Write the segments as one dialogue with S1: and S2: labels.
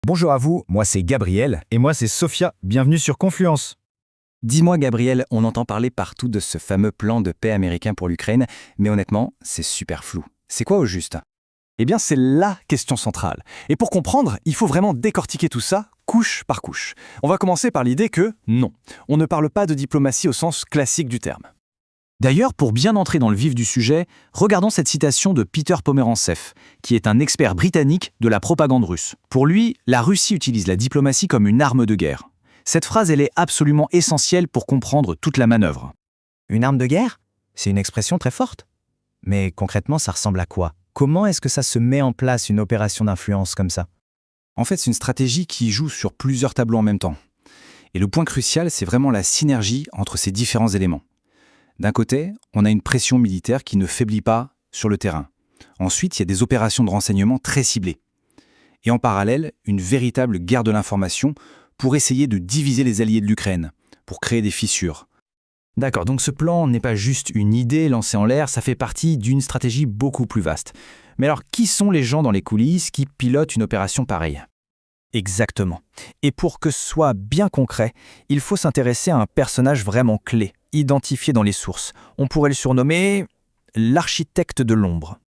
S1: Bonjour à vous, moi c'est Gabriel.
S2: Et moi, c'est Sophia. Bienvenue sur Confluence.
S3: Dis-moi Gabriel, on entend parler partout de ce fameux plan de paix américain pour l'Ukraine, mais honnêtement, c'est super flou. C'est quoi au juste?
S1: Eh bien, c'est la question centrale. Et pour comprendre, il faut vraiment décortiquer tout ça, couche par couche. On va commencer par l'idée que non, on ne parle pas de diplomatie au sens classique du terme. D'ailleurs, pour bien entrer dans le vif du sujet, regardons cette citation de Peter Pomerantsev, qui est un expert britannique de la propagande russe. Pour lui, la Russie utilise la diplomatie comme une arme de guerre. Cette phrase, elle est absolument essentielle pour comprendre toute la manœuvre.
S4: Une arme de guerre? C'est une expression très forte. Mais concrètement, ça ressemble à quoi? Comment est-ce que ça se met en place une opération d'influence comme ça?
S1: En fait, c'est une stratégie qui joue sur plusieurs tableaux en même temps. Et le point crucial, c'est vraiment la synergie entre ces différents éléments. D'un côté, on a une pression militaire qui ne faiblit pas sur le terrain. Ensuite, il y a des opérations de renseignement très ciblées. Et en parallèle, une véritable guerre de l'information pour essayer de diviser les alliés de l'Ukraine, pour créer des fissures. D'accord, donc ce plan n'est pas juste une idée lancée en l'air, ça fait partie d'une stratégie beaucoup plus vaste. Mais alors, qui sont les gens dans les coulisses qui pilotent une opération pareille ? Exactement. Et pour que ce soit bien concret, il faut s'intéresser à un personnage vraiment clé, identifié dans les sources. On pourrait le surnommer l'architecte de l'ombre.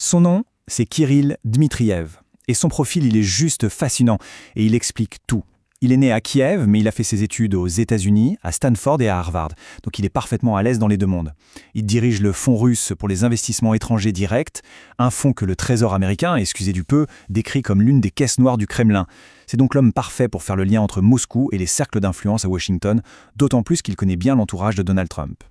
S1: Son nom, c'est Kirill Dmitriev. Et son profil, il est juste fascinant. Et il explique tout. Il est né à Kiev, mais il a fait ses études aux États-Unis, à Stanford et à Harvard. Donc il est parfaitement à l'aise dans les deux mondes. Il dirige le Fonds russe pour les investissements étrangers directs, un fonds que le Trésor américain, excusez du peu, décrit comme l'une des caisses noires du Kremlin. C'est donc l'homme parfait pour faire le lien entre Moscou et les cercles d'influence à Washington, d'autant plus qu'il connaît bien l'entourage de Donald Trump.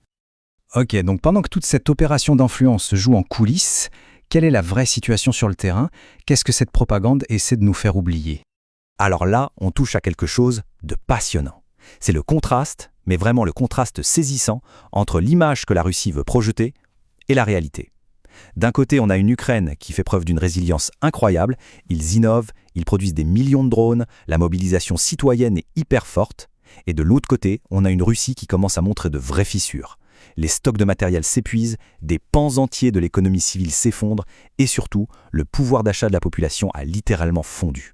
S2: Ok, donc pendant que toute cette opération d'influence se joue en coulisses, quelle est la vraie situation sur le terrain? Qu'est-ce que cette propagande essaie de nous faire oublier?
S5: Alors là, on touche à quelque chose de passionnant. C'est le contraste, mais vraiment le contraste saisissant, entre l'image que la Russie veut projeter et la réalité. D'un côté, on a une Ukraine qui fait preuve d'une résilience incroyable, ils innovent, ils produisent des millions de drones, la mobilisation citoyenne est hyper forte, et de l'autre côté, on a une Russie qui commence à montrer de vraies fissures. Les stocks de matériel s'épuisent, des pans entiers de l'économie civile s'effondrent, et surtout, le pouvoir d'achat de la population a littéralement fondu.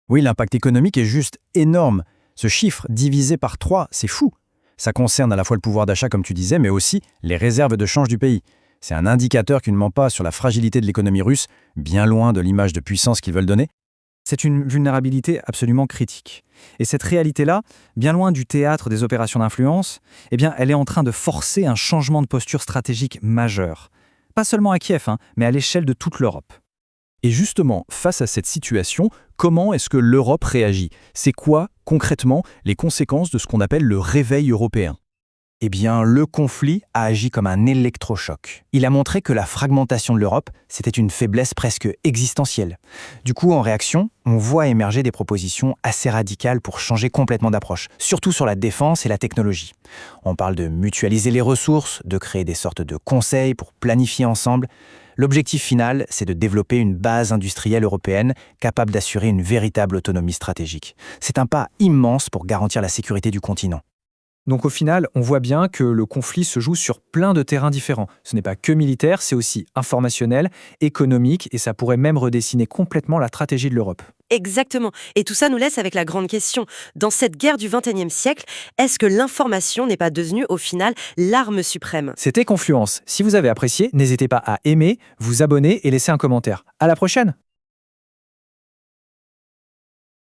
S1: Oui, l'impact économique est juste énorme. Ce chiffre divisé par 3, c'est fou. Ça concerne à la fois le pouvoir d'achat, comme tu disais, mais aussi les réserves de change du pays. C'est un indicateur qui ne ment pas sur la fragilité de l'économie russe, bien loin de l'image de puissance qu'ils veulent donner. C'est une vulnérabilité absolument critique. Et cette réalité-là, bien loin du théâtre des opérations d'influence, eh bien, elle est en train de forcer un changement de posture stratégique majeur. Pas seulement à Kiev, mais à l'échelle de toute l'Europe. Et justement, face à cette situation, comment est-ce que l'Europe réagit? C'est quoi, concrètement, les conséquences de ce qu'on appelle le réveil européen?
S4: Eh bien, le conflit a agi comme un électrochoc. Il a montré que la fragmentation de l'Europe, c'était une faiblesse presque existentielle. Du coup, en réaction, on voit émerger des propositions assez radicales pour changer complètement d'approche, surtout sur la défense et la technologie. On parle de mutualiser les ressources, de créer des sortes de conseils pour planifier ensemble. L'objectif final, c'est de développer une base industrielle européenne capable d'assurer une véritable autonomie stratégique. C'est un pas immense pour garantir la sécurité du continent.
S6: Donc au final, on voit bien que le conflit se joue sur plein de terrains différents. Ce n'est pas que militaire, c'est aussi informationnel, économique, et ça pourrait même redessiner complètement la stratégie de l'Europe.
S7: Exactement. Et tout ça nous laisse avec la grande question. Dans cette guerre du XXIe siècle, est-ce que l'information n'est pas devenue au final l'arme suprême ?
S6: C'était Confluence. Si vous avez apprécié, n'hésitez pas à aimer, vous abonner et laisser un commentaire. À la prochaine!